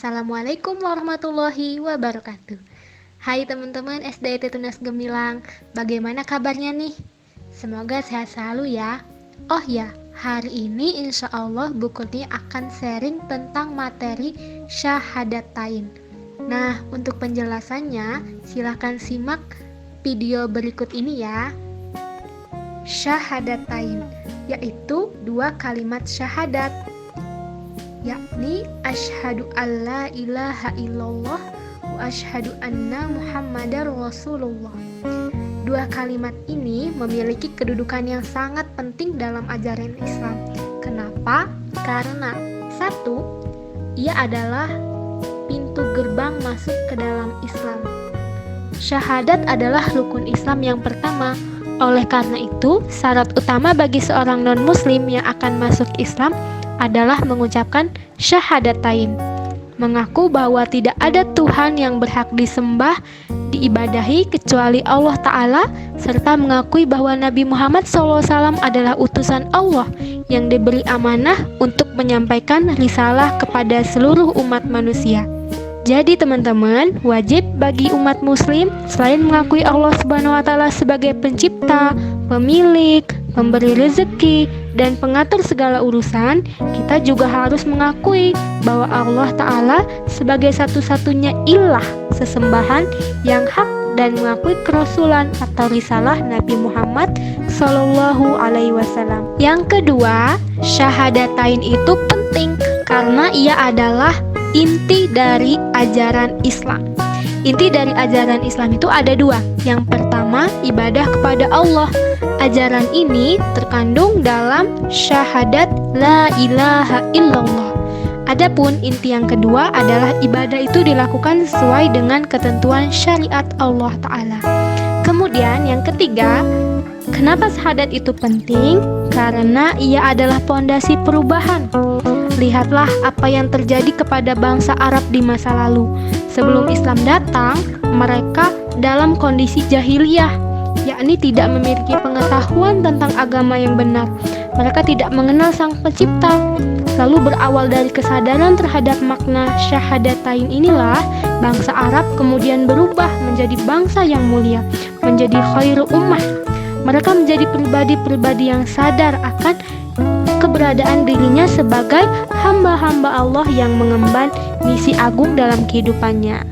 Assalamualaikum warahmatullahi wabarakatuh. Hai teman-teman SDIT Tunas Gemilang, bagaimana kabarnya nih? Semoga sehat selalu ya. Oh ya, hari ini insya Allah Bu Kurnia akan sharing tentang materi syahadatain. Nah, untuk penjelasannya silahkan simak video berikut ini ya. Syahadatain, yaitu dua kalimat syahadat, yakni asyhadu alla ilaha illallah wa asyhadu anna muhammadar rasulullah. Dua kalimat ini memiliki kedudukan yang sangat penting dalam ajaran Islam. Kenapa? Karena satu, ia adalah pintu gerbang masuk ke dalam Islam. Syahadat adalah rukun Islam yang pertama. Oleh karena itu, syarat utama bagi seorang non-muslim yang akan masuk Islam adalah mengucapkan syahadatain, mengaku bahwa tidak ada Tuhan yang berhak disembah, diibadahi kecuali Allah Ta'ala, serta mengakui bahwa Nabi Muhammad SAW adalah utusan Allah yang diberi amanah untuk menyampaikan risalah kepada seluruh umat manusia. Jadi teman-teman, wajib bagi umat muslim selain mengakui Allah Subhanahu wa Ta'ala sebagai pencipta, pemilik, pemberi rezeki, dan pengatur segala urusan, kita juga harus mengakui bahwa Allah Ta'ala sebagai satu-satunya ilah sesembahan yang hak dan mengakui kerasulan atau risalah Nabi Muhammad Sallallahu Alaihi Wasallam. Yang kedua, syahadatain itu penting karena ia adalah inti dari ajaran Islam. Inti dari ajaran Islam itu ada dua. Yang pertama, ibadah kepada Allah. Ajaran ini terkandung dalam syahadat la ilaha illallah. Adapun inti yang kedua adalah ibadah itu dilakukan sesuai dengan ketentuan syariat Allah Ta'ala. Kemudian yang ketiga, kenapa syahadat itu penting? Karena ia adalah pondasi perubahan. Lihatlah apa yang terjadi kepada bangsa Arab di masa lalu. Sebelum Islam datang, mereka dalam kondisi jahiliyah, yakni tidak memiliki pengetahuan tentang agama yang benar. Mereka tidak mengenal Sang Pencipta. Lalu berawal dari kesadaran terhadap makna syahadatain inilah, bangsa Arab kemudian berubah menjadi bangsa yang mulia, menjadi khairul ummah. Mereka menjadi pribadi-pribadi yang sadar akan keberadaan dirinya sebagai hamba-hamba Allah yang mengemban misi agung dalam kehidupannya.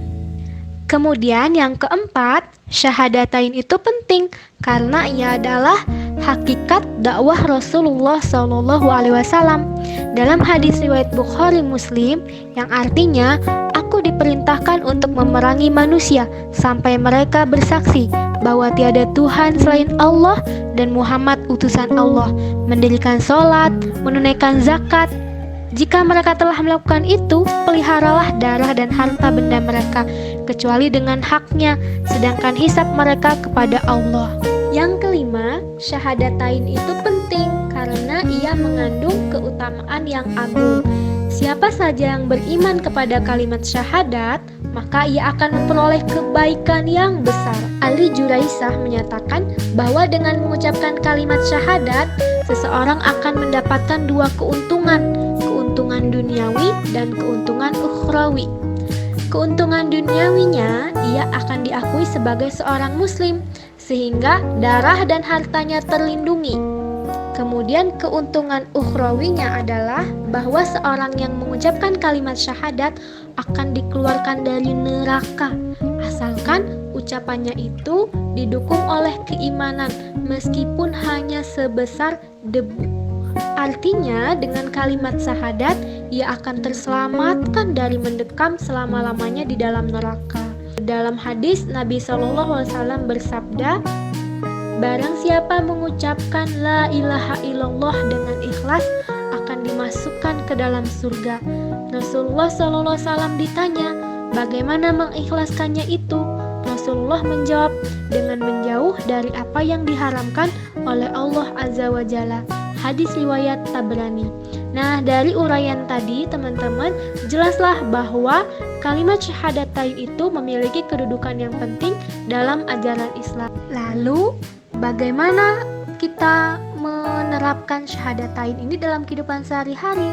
Kemudian yang keempat, syahadatain itu penting karena ia adalah hakikat dakwah Rasulullah SAW. Dalam hadis riwayat Bukhari Muslim yang artinya, aku diperintahkan untuk memerangi manusia sampai mereka bersaksi bahwa tiada Tuhan selain Allah dan Muhammad utusan Allah, mendirikan sholat, menunaikan zakat. Jika mereka telah melakukan itu, peliharalah darah dan harta benda mereka, kecuali dengan haknya, sedangkan hisab mereka kepada Allah. Yang kelima, syahadatain itu penting karena ia mengandung keutamaan yang agung. Siapa saja yang beriman kepada kalimat syahadat, maka ia akan memperoleh kebaikan yang besar. Ali Juraisah menyatakan bahwa dengan mengucapkan kalimat syahadat, seseorang akan mendapatkan dua keuntungan duniawi dan keuntungan ukhrawi. Keuntungan duniawinya, ia akan diakui sebagai seorang muslim, sehingga darah dan hartanya terlindungi. Kemudian keuntungan ukhrawinya adalah bahwa seorang yang mengucapkan kalimat syahadat akan dikeluarkan dari neraka, asalkan ucapannya itu didukung oleh keimanan meskipun hanya sebesar debu. Artinya dengan kalimat syahadat ia akan terselamatkan dari mendekam selama-lamanya di dalam neraka. Dalam hadis Nabi SAW bersabda, barang siapa mengucapkan la ilaha illallah dengan ikhlas akan dimasukkan ke dalam surga. Rasulullah SAW ditanya, bagaimana mengikhlaskannya itu? Rasulullah menjawab, dengan menjauh dari apa yang diharamkan oleh Allah Azza wa Jalla. Hadis riwayat Tabrani. Nah, dari uraian tadi teman-teman, jelaslah bahwa kalimat syahadatain itu memiliki kedudukan yang penting dalam ajaran Islam. Lalu, bagaimana kita menerapkan syahadatain ini dalam kehidupan sehari-hari?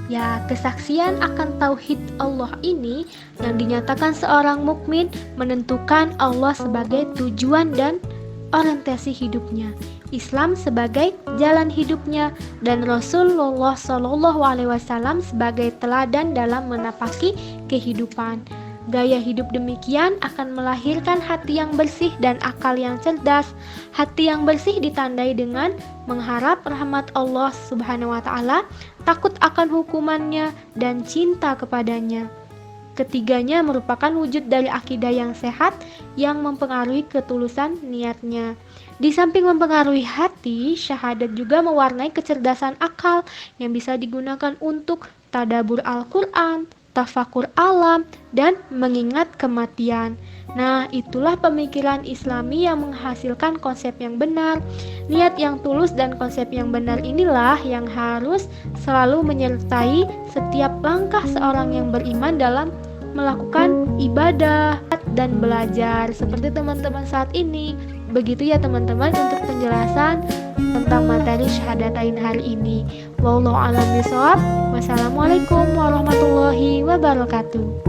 Ya, kesaksian akan tauhid Allah ini yang dinyatakan seorang mukmin menentukan Allah sebagai tujuan dan orientasi hidupnya, Islam sebagai jalan hidupnya, dan Rasulullah SAW sebagai teladan dalam menapaki kehidupan. Gaya hidup demikian akan melahirkan hati yang bersih dan akal yang cerdas. Hati yang bersih ditandai dengan mengharap rahmat Allah Subhanahu wa Ta'ala, takut akan hukumannya, dan cinta kepadanya. Ketiganya merupakan wujud dari akidah yang sehat yang mempengaruhi ketulusan niatnya. Di samping mempengaruhi hati, syahadat juga mewarnai kecerdasan akal yang bisa digunakan untuk tadabbur Al-Quran, tafakur alam, dan mengingat kematian. Nah, itulah pemikiran Islami yang menghasilkan konsep yang benar. Niat yang tulus dan konsep yang benar inilah yang harus selalu menyertai setiap langkah seorang yang beriman dalam melakukan ibadah dan belajar seperti teman-teman saat ini. Begitu ya teman-teman untuk penjelasan tentang materi syahadatain hari ini. Wallahu a'lam bishawab. Wassalamualaikum warahmatullahi wabarakatuh.